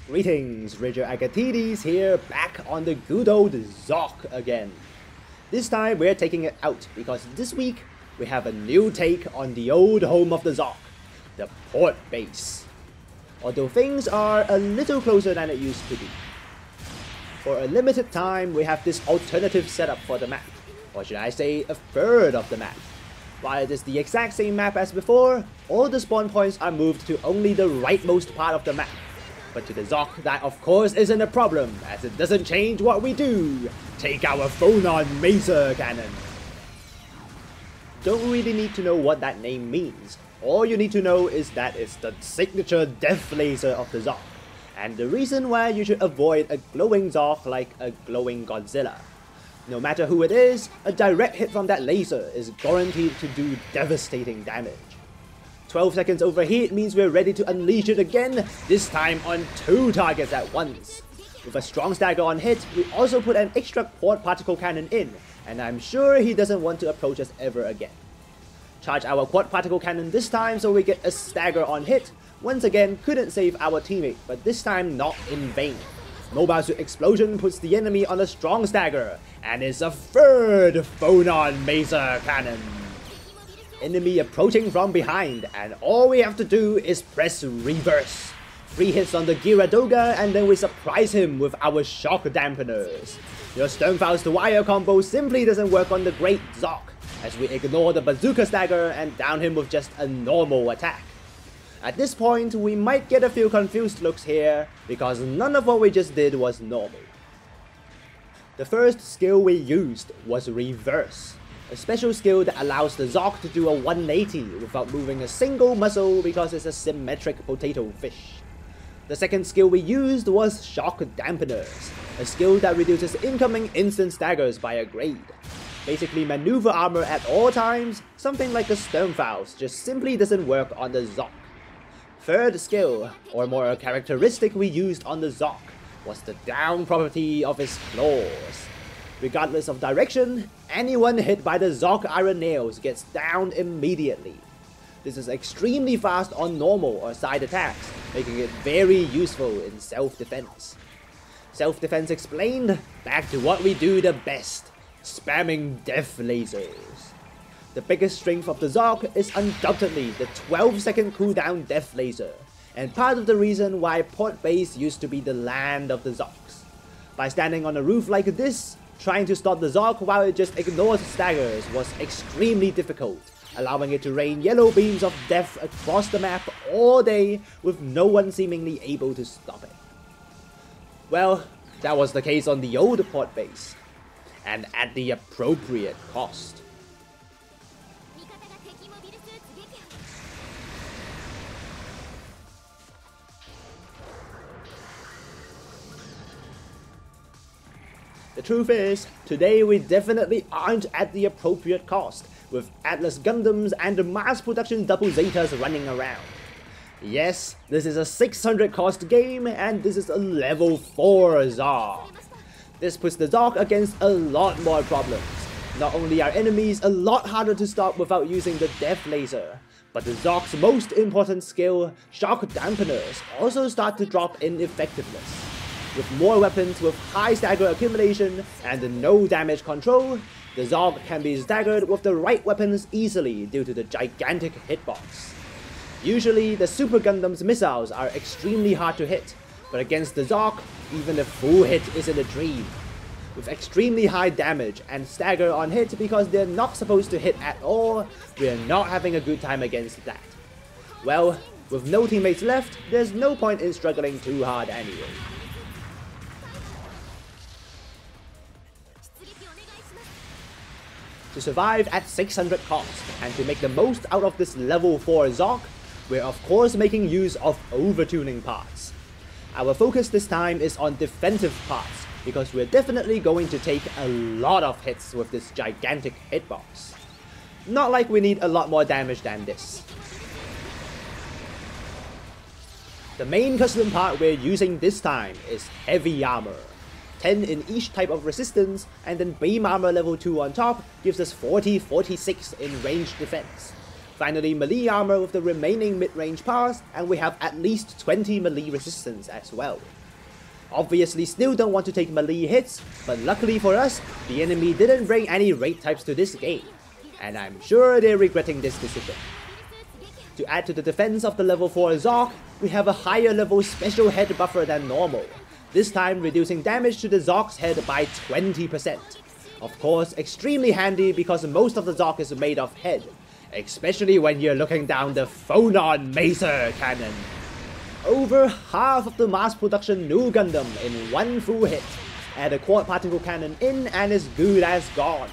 Greetings, Rigil Agateiades here, back on the good old Zock again. This time we're taking it out because this week we have a new take on the old home of the Zock, the port base. Although things are a little closer than it used to be. For a limited time we have this alternative setup for the map, or should I say a third of the map. While it is the exact same map as before, all the spawn points are moved to only the rightmost part of the map. But to the Zock, that of course isn't a problem, as it doesn't change what we do. Take our Phonon Maser Cannon. Don't really need to know what that name means. All you need to know is that it's the signature death laser of the Zock, and the reason why you should avoid a glowing Zock like a glowing Godzilla. No matter who it is, a direct hit from that laser is guaranteed to do devastating damage. 12 seconds overheat means we're ready to unleash it again, this time on 2 targets at once. With a strong stagger on hit, we also put an extra quad particle cannon in, and I'm sure he doesn't want to approach us ever again. Charge our quad particle cannon this time so we get a stagger on hit. Once again, couldn't save our teammate, but this time not in vain. Mobile Suit Explosion puts the enemy on a strong stagger, and is a third Phonon Maser Cannon. Enemy approaching from behind, and all we have to do is press reverse. 3 hits on the Gyaradoga, and then we surprise him with our shock dampeners. Your Sturmfaust to wire combo simply doesn't work on the great Zock, as we ignore the bazooka stagger and down him with just a normal attack. At this point, we might get a few confused looks here, because none of what we just did was normal. The first skill we used was reverse. A special skill that allows the Zock to do a 180 without moving a single muscle because it's a symmetric potato fish. The second skill we used was Shock Dampeners, a skill that reduces incoming instant staggers by a grade. Basically maneuver armor at all times, something like a Sturmfaust just simply doesn't work on the Zock. Third skill, or more a characteristic we used on the Zock, was the down property of his claws. Regardless of direction, anyone hit by the Zock Iron Nails gets downed immediately. This is extremely fast on normal or side attacks, making it very useful in self-defense. Self-defense explained, back to what we do the best, spamming death lasers. The biggest strength of the Zock is undoubtedly the 12-second cooldown death laser, and part of the reason why Port Base used to be the land of the Zocks. By standing on a roof like this, trying to stop the Zock while it just ignores staggers was extremely difficult, allowing it to rain yellow beams of death across the map all day with no one seemingly able to stop it. Well, that was the case on the old Port Base, and at the appropriate cost. The truth is, today we definitely aren't at the appropriate cost, with Atlas Gundams and mass production double Zetas running around. Yes, this is a 600 cost game, and this is a level 4 Zock. This puts the Zock against a lot more problems. Not only are enemies a lot harder to stop without using the death laser, but the Zock's most important skill, Shock Dampeners, also start to drop in effectiveness. With more weapons with high stagger accumulation and no damage control, the Zock can be staggered with the right weapons easily due to the gigantic hitbox. Usually, the Super Gundam's missiles are extremely hard to hit, but against the Zock, even a full hit isn't a dream. With extremely high damage and stagger on hit because they're not supposed to hit at all, we're not having a good time against that. Well, with no teammates left, there's no point in struggling too hard anyway. To survive at 600 cost, and to make the most out of this level 4 Zock, we're of course making use of overtuning parts. Our focus this time is on defensive parts, because we're definitely going to take a lot of hits with this gigantic hitbox. Not like we need a lot more damage than this. The main custom part we're using this time is heavy armor. 10 in each type of resistance, and then beam armor level 2 on top gives us 40-46 in ranged defense. Finally, melee armor with the remaining mid-range pass, and we have at least 20 melee resistance as well. Obviously still don't want to take melee hits, but luckily for us, the enemy didn't bring any raid types to this game, and I'm sure they're regretting this decision. To add to the defense of the level 4 Zock, we have a higher level special head buffer than normal, this time reducing damage to the Zock's head by 20%. Of course, extremely handy because most of the Zock is made of head, especially when you're looking down the Phonon Maser Cannon. Over half of the mass production new Gundam in one full hit. Add a quad particle cannon in and it's good as gone.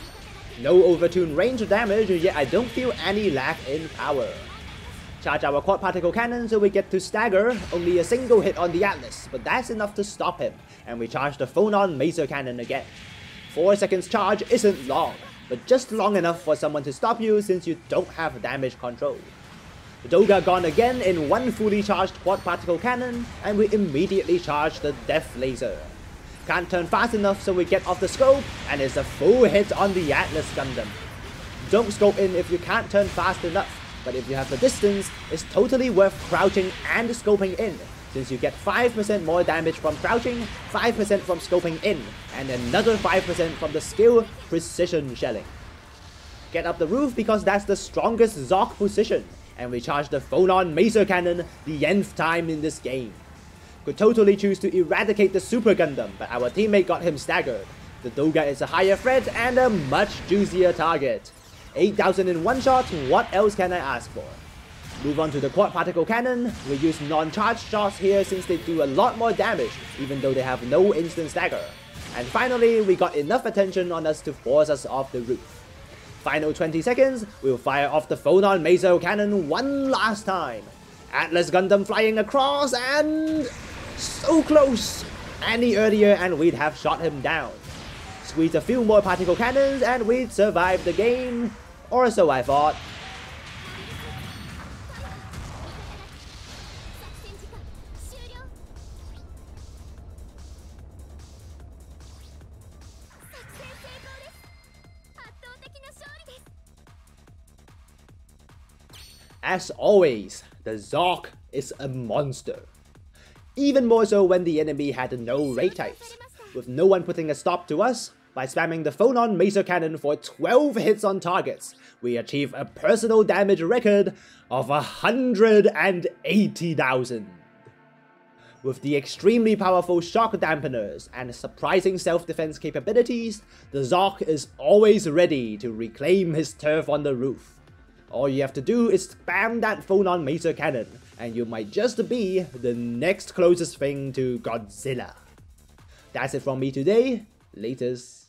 No overtune range damage, yet I don't feel any lack in power. Charge our quad particle cannon so we get to stagger, only a single hit on the Atlas, but that's enough to stop him, and we charge the Phonon Maser Cannon again. 4 seconds charge isn't long, but just long enough for someone to stop you since you don't have damage control. Doga gone again in one fully charged quad particle cannon, and we immediately charge the Death Laser. Can't turn fast enough so we get off the scope, and it's a full hit on the Atlas Gundam. Don't scope in if you can't turn fast enough, but if you have the distance, it's totally worth crouching and scoping in, since you get 5% more damage from crouching, 5% from scoping in, and another 5% from the skill Precision Shelling. Get up the roof because that's the strongest Zock position, and we charge the Phonon Maser Cannon the nth time in this game. Could totally choose to eradicate the Super Gundam, but our teammate got him staggered. The Doga is a higher threat and a much juicier target. 8,000 in one shot, what else can I ask for? Move on to the quad particle cannon. We use non-charged shots here since they do a lot more damage, even though they have no instant stagger. And finally, we got enough attention on us to force us off the roof. Final 20 seconds, we'll fire off the Phonon Maser Cannon one last time. Atlas Gundam flying across and... so close! Any earlier and we'd have shot him down. Squeeze a few more particle cannons and we'd survive the game. Or so I thought. As always, the Zock is a monster. Even more so when the enemy had no raid types. With no one putting a stop to us, by spamming the Phonon Maser Cannon for 12 hits on targets, we achieve a personal damage record of 180,000. With the extremely powerful shock dampeners and surprising self-defense capabilities, the Zock is always ready to reclaim his turf on the roof. All you have to do is spam that Phonon Maser Cannon, and you might just be the next closest thing to Godzilla. That's it from me today. Laters.